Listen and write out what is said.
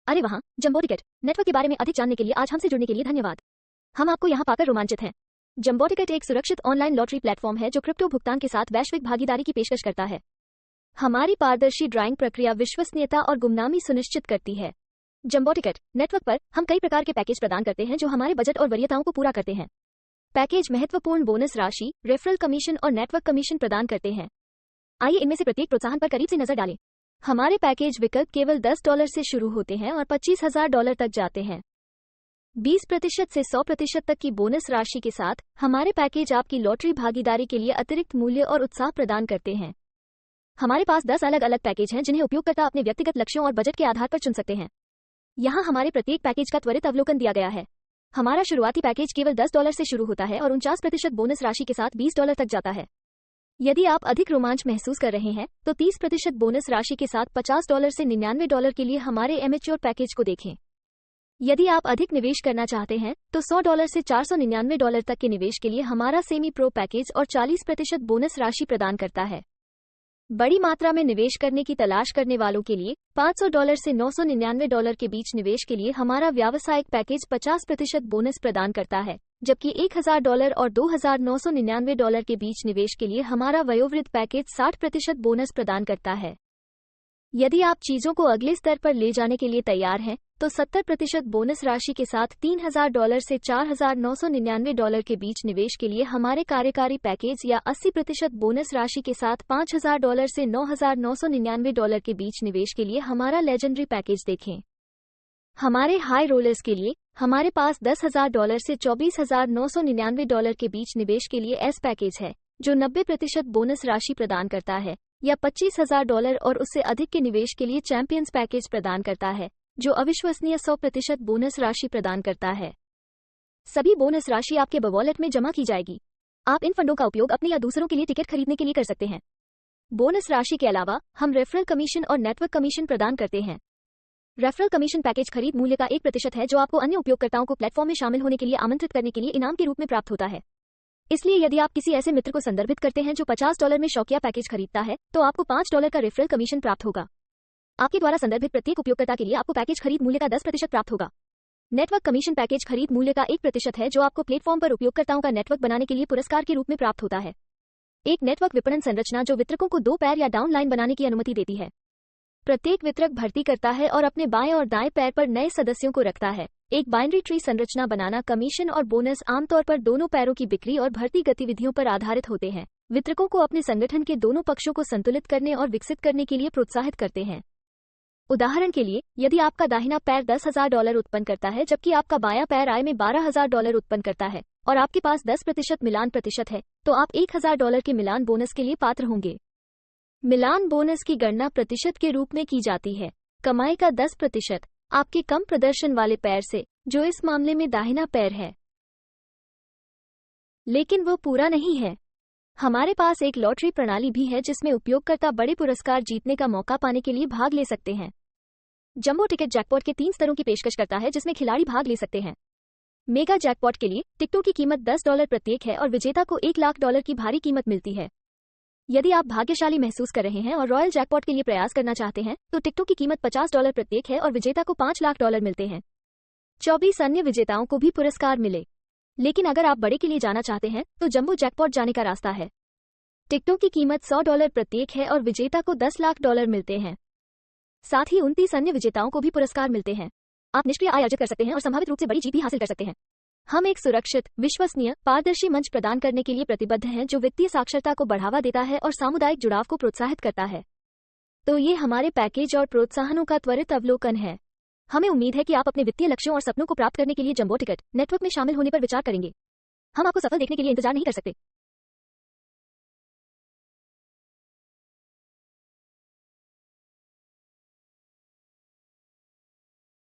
अरे वहाँ jumbo ticket network के बारे में अधिक जानने के लिए आज हमसे जुड़ने के लिए धन्यवाद। हम आपको यहाँ पाकर रोमांचित हैं। जंबो टिकट एक सुरक्षित ऑनलाइन लॉटरी प्लेटफॉर्म है जो क्रिप्टो भुगतान के साथ वैश्विक भागीदारी की पेशकश करता है। हमारी पारदर्शी ड्राइंग प्रक्रिया विश्वसनीयता और गुमनामी सुनिश्चित करती है। जंबो टिकट नेटवर्क पर हम कई प्रकार के पैकेज प्रदान करते हैं जो हमारे बजट और वरीयताओं को पूरा करते हैं। पैकेज महत्वपूर्ण बोनस राशि, रेफरल कमीशन और नेटवर्क कमीशन प्रदान करते हैं। आइए इनमें से प्रत्येक प्रोत्साहन पर करीब से नजर डालें। हमारे पैकेज विकल्प केवल $10 से शुरू होते हैं और $25,000 तक जाते हैं। 20% से 100% तक की बोनस राशि के साथ हमारे पैकेज आपकी लॉटरी भागीदारी के लिए अतिरिक्त मूल्य और उत्साह प्रदान करते हैं। हमारे पास 10 अलग अलग पैकेज हैं जिन्हें उपयोगकर्ता अपने व्यक्तिगत लक्ष्यों और बजट के आधार पर चुन सकते हैं। यहाँ हमारे प्रत्येक पैकेज का त्वरित अवलोकन दिया गया है। हमारा शुरुआती पैकेज केवल $10 से शुरू होता है और 49% बोनस राशि के साथ $20 तक जाता है। यदि आप अधिक रोमांच महसूस कर रहे हैं तो 30% बोनस राशि के साथ $50 से $99 के लिए हमारे एमेच्योर पैकेज को देखें। यदि आप अधिक निवेश करना चाहते हैं तो $100 से $499 तक के निवेश के लिए हमारा सेमी प्रो पैकेज और 40% बोनस राशि प्रदान करता है। बड़ी मात्रा में निवेश करने की तलाश करने वालों के लिए $500 से $999 के बीच निवेश के लिए हमारा व्यावसायिक पैकेज 50% बोनस प्रदान करता है, जबकि $1,000 और $2,999 के बीच निवेश के लिए हमारा वयोवृद्ध पैकेज 60% बोनस प्रदान करता है। यदि आप चीजों को अगले स्तर पर ले जाने के लिए तैयार हैं तो 70% बोनस राशि के साथ $3,000 से $4,999 के बीच निवेश के लिए हमारे कार्यकारी पैकेज या 80% बोनस राशि के साथ $5,000 से $9,999 के बीच निवेश के लिए हमारा लेजेंडरी पैकेज देखें। हमारे हाई रोलर्स के लिए हमारे पास $10,000 से $24,999 के बीच निवेश के लिए एस पैकेज है जो 90% बोनस राशि प्रदान करता है, या $25,000 और उससे अधिक के निवेश के लिए चैंपियंस पैकेज प्रदान करता है जो अविश्वसनीय 100% बोनस राशि प्रदान करता है। सभी बोनस राशि आपके वॉलेट में जमा की जाएगी। आप इन फंडों का उपयोग अपने या दूसरों के लिए टिकट खरीदने के लिए कर सकते हैं। बोनस राशि के अलावा हम रेफरल कमीशन और नेटवर्क कमीशन प्रदान करते हैं। रेफरल कमीशन पैकेज खरीद मूल्य का 1% है जो आपको अन्य उपयोगकर्ताओं को प्लेटफॉर्म में शामिल होने के लिए आमंत्रित करने के लिए इनाम के रूप में प्राप्त होता है। इसलिए यदि आप किसी ऐसे मित्र को संदर्भित करते हैं जो $50 में शौकिया पैकेज खरीदता है तो आपको $5 का रेफरल कमीशन प्राप्त होगा। आपके द्वारा संदर्भित प्रत्येक उपयोगकर्ता के लिए आपको पैकेज खरीद मूल्य का 10% प्राप्त होगा। नेटवर्क कमीशन पैकेज खरीद मूल्य का 1% है जो आपको प्लेटफॉर्म पर उपयोगकर्ताओं का नेटवर्क बनाने के लिए पुरस्कार के रूप में प्राप्त होता है। एक नेटवर्क विपणन संरचना जो वितरकों को 2 पैर या डाउन लाइन बनाने की अनुमति देती है। प्रत्येक वितरक भर्ती करता है और अपने बाएं और दाएं पैर पर नए सदस्यों को रखता है। एक बाइनरी ट्री संरचना बनाना कमीशन और बोनस आमतौर पर दोनों पैरों की बिक्री और भर्ती गतिविधियों पर आधारित होते हैं। वितरकों को अपने संगठन के दोनों पक्षों को संतुलित करने और विकसित करने के लिए प्रोत्साहित करते हैं। उदाहरण के लिए, यदि आपका दाहिना पैर $10,000 उत्पन्न करता है जबकि आपका बायां पैर आय में $12,000 उत्पन्न करता है और आपके पास 10% मिलान प्रतिशत है, तो आप $1,000 के मिलान बोनस के लिए पात्र होंगे। मिलान बोनस की गणना प्रतिशत के रूप में की जाती है। कमाई का 10% आपके कम प्रदर्शन वाले पैर से, जो इस मामले में दाहिना पैर है। लेकिन वो पूरा नहीं है। हमारे पास एक लॉटरी प्रणाली भी है जिसमें उपयोगकर्ता बड़े पुरस्कार जीतने का मौका पाने के लिए भाग ले सकते हैं। जंबो टिकट जैकपॉट के 3 स्तरों की पेशकश करता है जिसमें खिलाड़ी भाग ले सकते हैं। मेगा जैकपॉट के लिए टिकटों की कीमत $10 प्रत्येक है और विजेता को $1,00,000 की भारी कीमत मिलती है। यदि आप भाग्यशाली महसूस कर रहे हैं और रॉयल जैकपॉट के लिए प्रयास करना चाहते हैं तो टिकटों की कीमत $50 प्रत्येक है और विजेता को $5,00,000 मिलते हैं। 24 अन्य विजेताओं को भी पुरस्कार मिले। लेकिन अगर आप बड़े के लिए जाना चाहते हैं तो जंबो जैकपॉट जाने का रास्ता है। टिकटों की कीमत $100 प्रत्येक है और विजेता को $10,00,000 मिलते हैं। साथ ही 29 अन्य विजेताओं को भी पुरस्कार मिलते हैं। आप निष्क्रिय आय अर्जित कर सकते हैं और संभावित रूप से बड़ी जीत भी हासिल कर सकते हैं। हम एक सुरक्षित, विश्वसनीय, पारदर्शी मंच प्रदान करने के लिए प्रतिबद्ध हैं जो वित्तीय साक्षरता को बढ़ावा देता है और सामुदायिक जुड़ाव को प्रोत्साहित करता है। तो ये हमारे पैकेज और प्रोत्साहनों का त्वरित अवलोकन है। हमें उम्मीद है कि आप अपने वित्तीय लक्ष्यों और सपनों को प्राप्त करने के लिए जंबो टिकट नेटवर्क में शामिल होने पर विचार करेंगे। हम आपको सफल देखने के लिए इंतजार नहीं कर सकते।